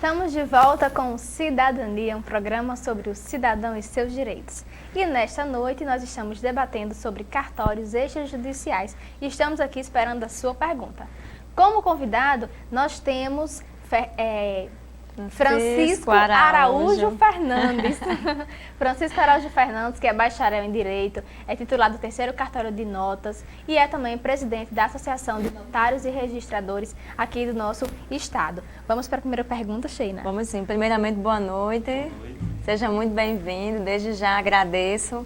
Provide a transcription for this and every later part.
Estamos de volta com Cidadania, um programa sobre o cidadão e seus direitos. E nesta noite nós estamos debatendo sobre cartórios extrajudiciais e estamos aqui esperando a sua pergunta. Como convidado, nós temos Francisco Araújo Fernandes. Francisco Araújo Fernandes, que é bacharel em Direito, é titular do 3º Cartório de Notas e é também presidente da Associação de Notários e Registradores aqui do nosso estado. Vamos para a primeira pergunta, Sheina. Vamos sim. Primeiramente, boa noite. Seja muito bem-vindo. Desde já agradeço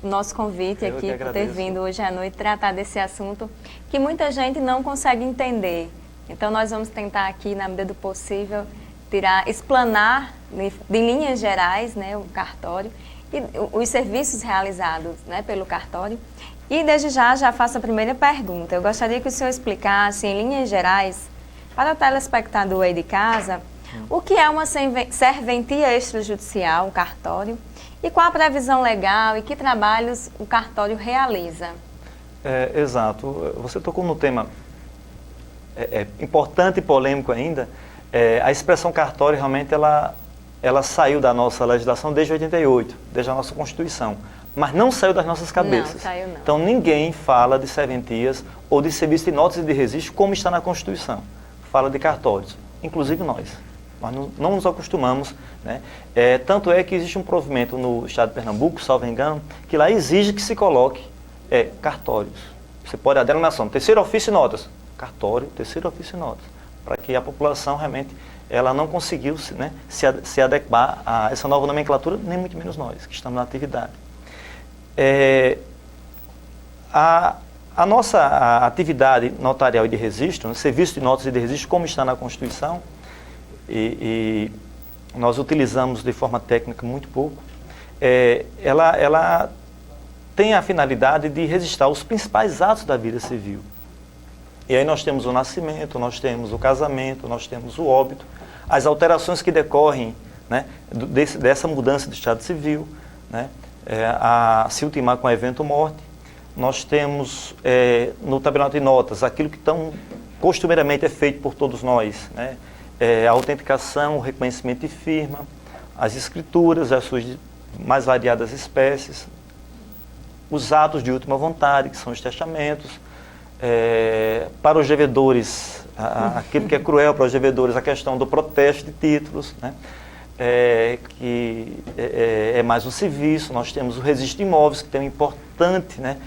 o nosso convite aqui por ter vindo hoje à noite tratar desse assunto que muita gente não consegue entender. Então, nós vamos tentar aqui, na medida do possível, explanar de linhas gerais, né, o cartório e os serviços realizados, né, pelo cartório. E desde já faço a primeira pergunta. Eu gostaria que o senhor explicasse, em linhas gerais, para o telespectador aí de casa, o que é uma serventia extrajudicial, um cartório, e qual a previsão legal e que trabalhos o cartório realiza. Exato. Você tocou no tema importante e polêmico ainda. A expressão cartório realmente ela saiu da nossa legislação desde 88, desde a nossa Constituição, mas não saiu das nossas cabeças. Não, saiu não. Então ninguém fala de serventias ou de serviço de notas e de registro como está na Constituição. Fala de cartórios, inclusive nós. Nós não nos acostumamos, né? Tanto é que existe um provimento no estado de Pernambuco, salvo engano, que lá exige que se coloque cartórios. Você pode a denominação, 3º ofício e notas. Cartório, 3º ofício e notas, para que a população realmente ela não conseguiu, né, se adequar a essa nova nomenclatura, nem muito menos nós, que estamos na atividade. A nossa atividade notarial e de registro, né, serviço de notas e de registro, como está na Constituição, e nós utilizamos de forma técnica muito pouco, ela tem a finalidade de registrar os principais atos da vida civil. E aí nós temos o nascimento, nós temos o casamento, nós temos o óbito, as alterações que decorrem, né, dessa mudança do estado civil, né, se ultimar com o evento morte. Nós temos no tabelionato de notas aquilo que costumeiramente é feito por todos nós, né, a autenticação, o reconhecimento de firma, as escrituras, as suas mais variadas espécies, os atos de última vontade, que são os testamentos. Para os devedores, aquilo que é cruel para os devedores, a questão do protesto de títulos, né? Que é mais um serviço. Nós temos o registro de imóveis, que tem um importante, né?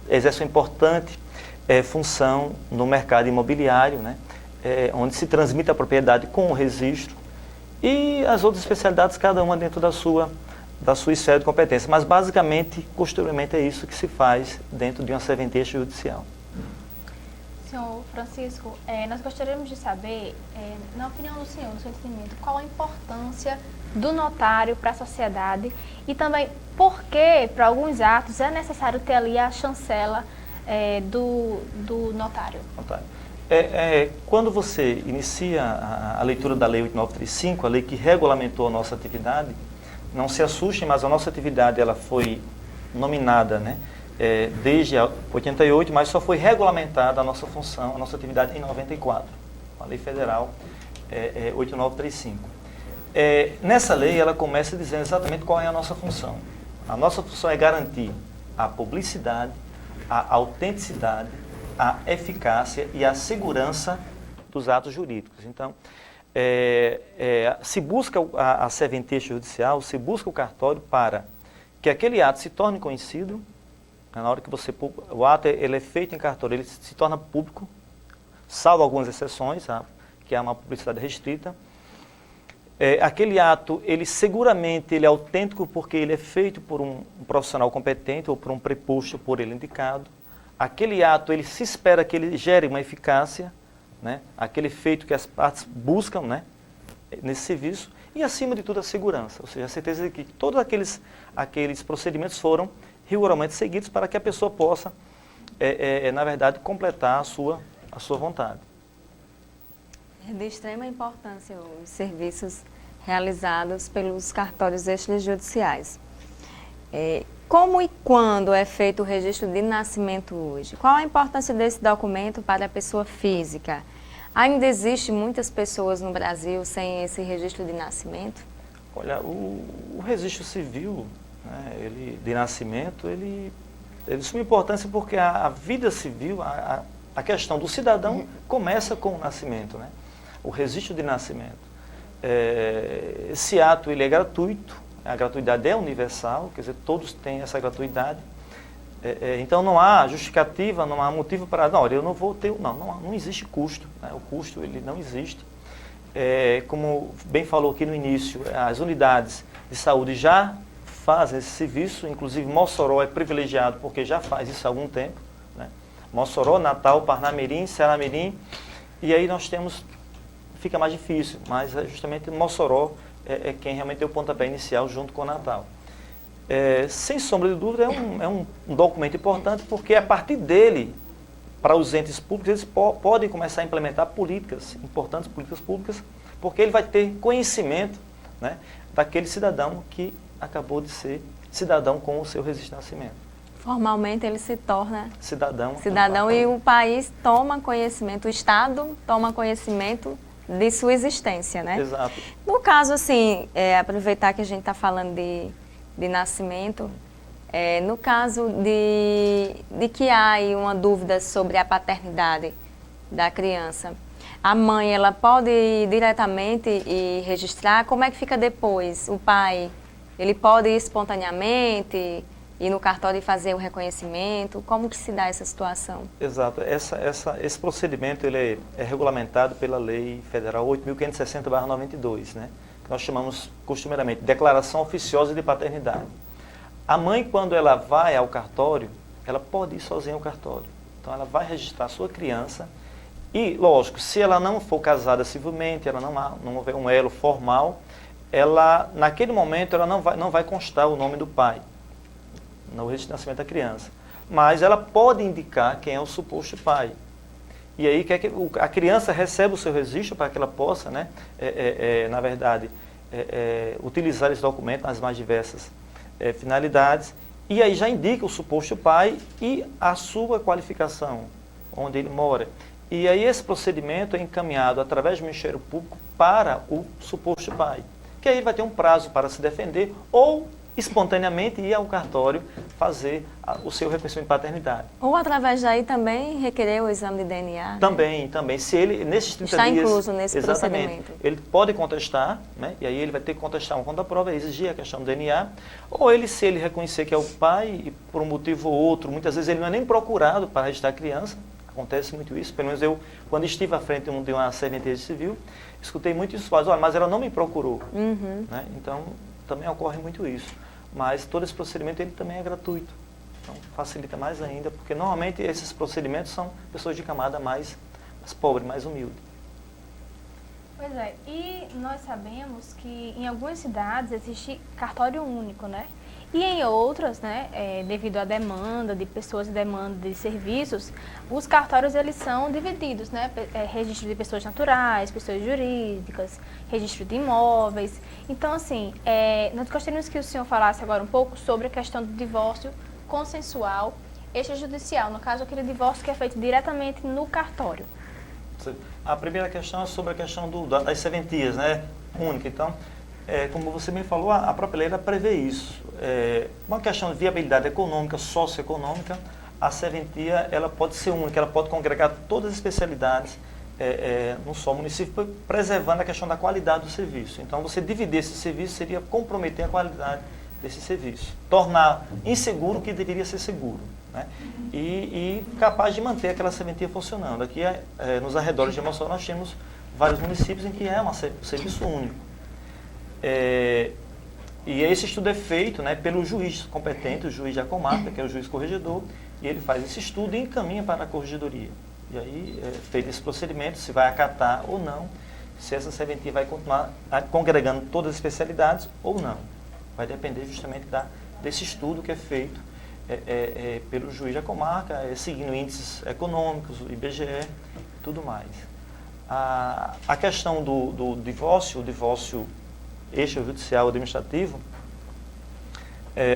Exerce uma importante função no mercado imobiliário, né? Onde se transmite a propriedade com o registro, e as outras especialidades, cada uma dentro da sua esfera de competência. Mas, basicamente, costumeiramente, é isso que se faz dentro de uma serventia extrajudicial. Senhor Francisco, nós gostaríamos de saber, na opinião do senhor, no seu entendimento, qual a importância do notário para a sociedade e também por que, para alguns atos, é necessário ter ali a chancela do notário. Quando você inicia a leitura da Lei 8935, a lei que regulamentou a nossa atividade, não se assustem, mas a nossa atividade ela foi nominada, né, desde 88, mas só foi regulamentada a nossa função, a nossa atividade em 94, a Lei Federal 8935. Nessa lei, ela começa dizendo exatamente qual é a nossa função. A nossa função é garantir a publicidade, a autenticidade, a eficácia e a segurança dos atos jurídicos. Então, se busca a serventia extrajudicial, se busca o cartório para que aquele ato se torne conhecido. Na hora que o ato ele é feito em cartório, ele se torna público, salvo algumas exceções, que é uma publicidade restrita. Aquele ato, seguramente ele é autêntico porque ele é feito por um profissional competente ou por um preposto por ele indicado. Aquele ato, ele se espera que ele gere uma eficácia, né? Aquele feito que as partes buscam, né, nesse serviço, e acima de tudo a segurança, ou seja, a certeza de que todos aqueles procedimentos foram rigorosamente seguidos para que a pessoa possa, na verdade, completar a sua vontade. É de extrema importância os serviços realizados pelos cartórios extrajudiciais. Como e quando é feito o registro de nascimento hoje? Qual a importância desse documento para a pessoa física? Ainda existe muitas pessoas no Brasil sem esse registro de nascimento? Olha, o registro civil, né, de nascimento, ele de suma importância porque a vida civil, a questão do cidadão começa com o nascimento, né? O registro de nascimento. Esse ato ele é gratuito, a gratuidade é universal, quer dizer, todos têm essa gratuidade. Então não há justificativa, não há motivo para, não, olha, eu não vou ter, não existe custo, né? O custo ele não existe. Como bem falou aqui no início, as unidades de saúde já fazem esse serviço, inclusive Mossoró é privilegiado porque já faz isso há algum tempo, né? Mossoró, Natal, Parnamirim, Ceará-Mirim, e aí nós temos, fica mais difícil, mas justamente Mossoró é quem realmente deu o pontapé inicial junto com o Natal. Sem sombra de dúvida, é um documento importante porque a partir dele, para os entes públicos, eles podem começar a implementar políticas, importantes políticas públicas, porque ele vai ter conhecimento, né, daquele cidadão que acabou de ser cidadão com o seu registro de nascimento. Formalmente ele se torna cidadão e o país toma conhecimento, o Estado toma conhecimento de sua existência, né? Exato. No caso, assim, aproveitar que a gente está falando de nascimento, no caso de que há aí uma dúvida sobre a paternidade da criança, a mãe ela pode ir diretamente e registrar? Como é que fica depois? O pai, ele pode ir espontaneamente, ir no cartório e fazer o reconhecimento? Como que se dá essa situação? Exato. Esse procedimento ele é regulamentado pela Lei Federal 8.560/92, né? Que nós chamamos costumeiramente de Declaração Oficiosa de Paternidade. A mãe, quando ela vai ao cartório, ela pode ir sozinha ao cartório. Então, ela vai registrar a sua criança e, lógico, se ela não for casada civilmente, ela não houver um elo formal, ela, naquele momento, ela não vai constar o nome do pai no registro de nascimento da criança. Mas ela pode indicar quem é o suposto pai. E aí a criança recebe o seu registro para que ela possa, né, na verdade, utilizar esse documento nas mais diversas finalidades. E aí já indica o suposto pai e a sua qualificação, onde ele mora. E aí esse procedimento é encaminhado através do Ministério Público para o suposto pai, que aí ele vai ter um prazo para se defender ou espontaneamente ir ao cartório fazer o seu reconhecimento de paternidade. Ou através daí também requerer o exame de DNA? Também. Se ele, nesses 30 está dias... Está incluso nesse procedimento. Ele pode contestar, né? E aí ele vai ter que contestar uma conta-prova, exigir a questão do DNA, ou ele, se ele reconhecer que é o pai, e por um motivo ou outro, muitas vezes ele não é nem procurado para registrar a criança, acontece muito isso, pelo menos eu, quando estive à frente de uma serventia civil, escutei muito isso, mas ela não me procurou. Né? Então, também ocorre muito isso. Mas todo esse procedimento ele também é gratuito. Então facilita mais ainda, porque normalmente esses procedimentos são pessoas de camada mais pobre, mais humilde. Pois é, e nós sabemos que em algumas cidades existe cartório único, né? E em outras, né, devido à demanda de pessoas e demanda de serviços, os cartórios eles são divididos, né? Registro de pessoas naturais, pessoas jurídicas, registro de imóveis. Então, assim, nós gostaríamos que o senhor falasse agora um pouco sobre a questão do divórcio consensual extrajudicial, no caso, aquele divórcio que é feito diretamente no cartório. A primeira questão é sobre a questão das serventias, né, única. Então, como você me falou, a própria lei prevê isso. Uma questão de viabilidade econômica, socioeconômica, a serventia ela pode ser única, ela pode congregar todas as especialidades num só município, preservando a questão da qualidade do serviço. Então, você dividir esse serviço seria comprometer a qualidade desse serviço, tornar inseguro o que deveria ser seguro, né? E capaz de manter aquela serventia funcionando. Aqui, nos arredores de Mossoró, nós temos vários municípios em que é um serviço único. E esse estudo é feito, né, pelo juiz competente, o juiz da comarca, que é o juiz corregedor, e ele faz esse estudo e encaminha para a corregedoria. E aí, feito esse procedimento, se vai acatar ou não, se essa serventia vai continuar congregando todas as especialidades ou não. Vai depender justamente desse estudo que é feito pelo juiz da comarca, seguindo índices econômicos, o IBGE e tudo mais. A questão do divórcio, o divórcio extrajudicial administrativo,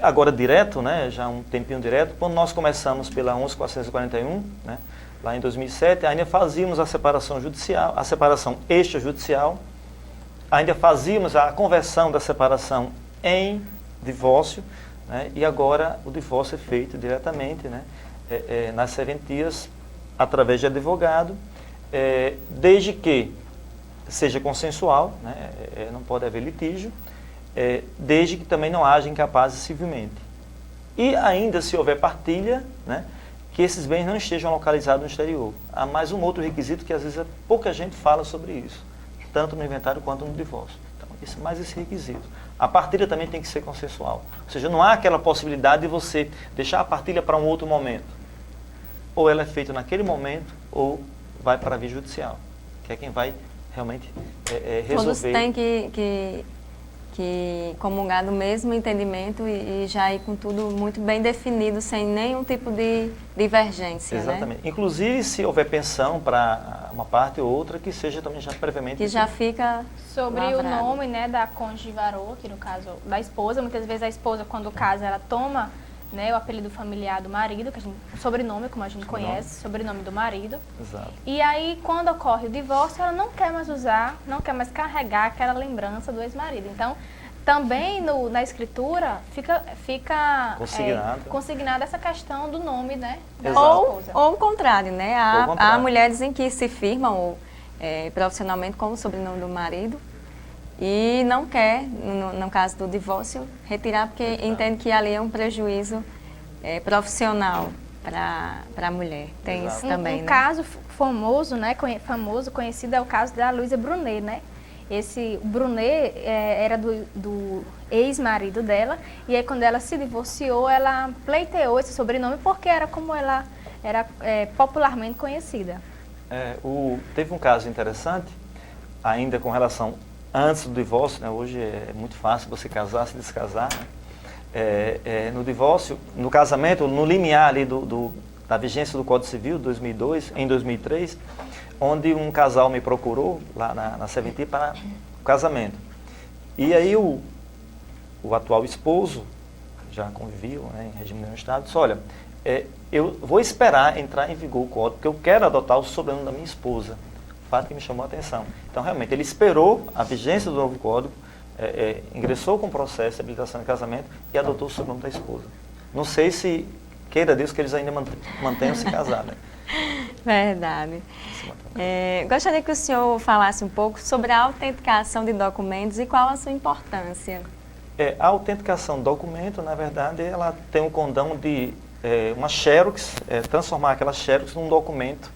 agora direto, né, já um tempinho direto, quando nós começamos pela 11.441, né, lá em 2007, ainda fazíamos a separação judicial, a separação extrajudicial, ainda fazíamos a conversão da separação em divórcio, né? E agora o divórcio é feito diretamente, né? Nas serventias, através de advogado, desde que seja consensual, né? Não pode haver litígio, desde que também não haja incapazes civilmente. E ainda, se houver partilha, né? Que esses bens não estejam localizados no exterior. Há mais um outro requisito que às vezes pouca gente fala sobre isso, tanto no inventário quanto no divórcio. Então, mais esse requisito. A partilha também tem que ser consensual. Ou seja, não há aquela possibilidade de você deixar a partilha para um outro momento. Ou ela é feita naquele momento, ou vai para a via judicial, que é quem vai realmente resolver. Todos têm que comungar do mesmo entendimento e já ir com tudo muito bem definido, sem nenhum tipo de divergência. Exatamente. Né? Inclusive, se houver pensão para uma parte ou outra, que seja também já previamente... Que já fica sobre lavrado. O nome, né, da cônjuge varô, que no caso da esposa, muitas vezes a esposa, quando casa, ela toma, né, o apelido familiar do marido, que o sobrenome, como a gente conhece, sobrenome do marido. Exato. E aí, quando ocorre o divórcio, ela não quer mais usar, não quer mais carregar aquela lembrança do ex-marido. Então, também na escritura fica consignada essa questão do nome, né, da esposa. Ou o contrário, né? Há mulheres em que se firmam profissionalmente com o sobrenome do marido e não quer, no caso do divórcio, retirar porque entende que ali é um prejuízo profissional para a mulher. Tem Exato. isso também, Um né? caso famoso, né, conhecido, é o caso da Luísa Brunet, né? Esse Brunet era do ex-marido dela, e aí quando ela se divorciou, ela pleiteou esse sobrenome porque era como ela era popularmente conhecida. Teve um caso interessante, ainda com relação antes do divórcio, né? Hoje é muito fácil você casar, se descasar, né? No divórcio, no casamento, no limiar ali da vigência do Código Civil, 2002, em 2003, onde um casal me procurou lá na serventia para o casamento. E aí o atual esposo, já conviveu, né, em regime de Estado, disse, olha, eu vou esperar entrar em vigor o código, porque eu quero adotar o sobrenome da minha esposa. Fato que me chamou a atenção. Então, realmente, ele esperou a vigência do novo código, ingressou com o processo de habilitação de casamento e adotou o sobrenome da esposa. Não sei se, queira Deus, que eles ainda mantenham-se casados, né? Verdade. Gostaria que o senhor falasse um pouco sobre a autenticação de documentos e qual a sua importância. A autenticação do documento, na verdade, ela tem um condão de uma xerox, transformar aquela xerox num documento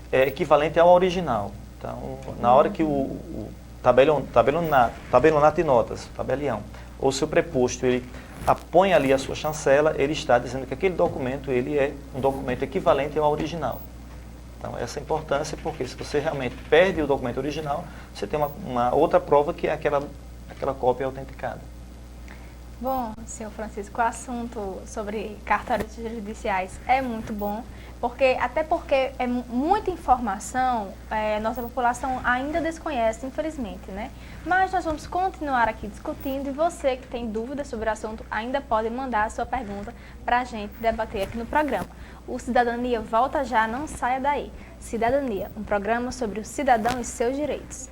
equivalente ao original. Então, na hora que o tabelionato de notas, tabelião, ou seu preposto, ele apõe ali a sua chancela, ele está dizendo que aquele documento ele é um documento equivalente ao original. Então, essa é a importância, porque se você realmente perde o documento original, você tem uma outra prova que é aquela cópia autenticada. Bom, senhor Francisco, o assunto sobre cartórios judiciais é muito bom, até porque é muita informação, nossa população ainda desconhece, infelizmente, né? Mas nós vamos continuar aqui discutindo e você que tem dúvidas sobre o assunto ainda pode mandar a sua pergunta para a gente debater aqui no programa. O Cidadania volta já, não saia daí. Cidadania, um programa sobre o cidadão e seus direitos.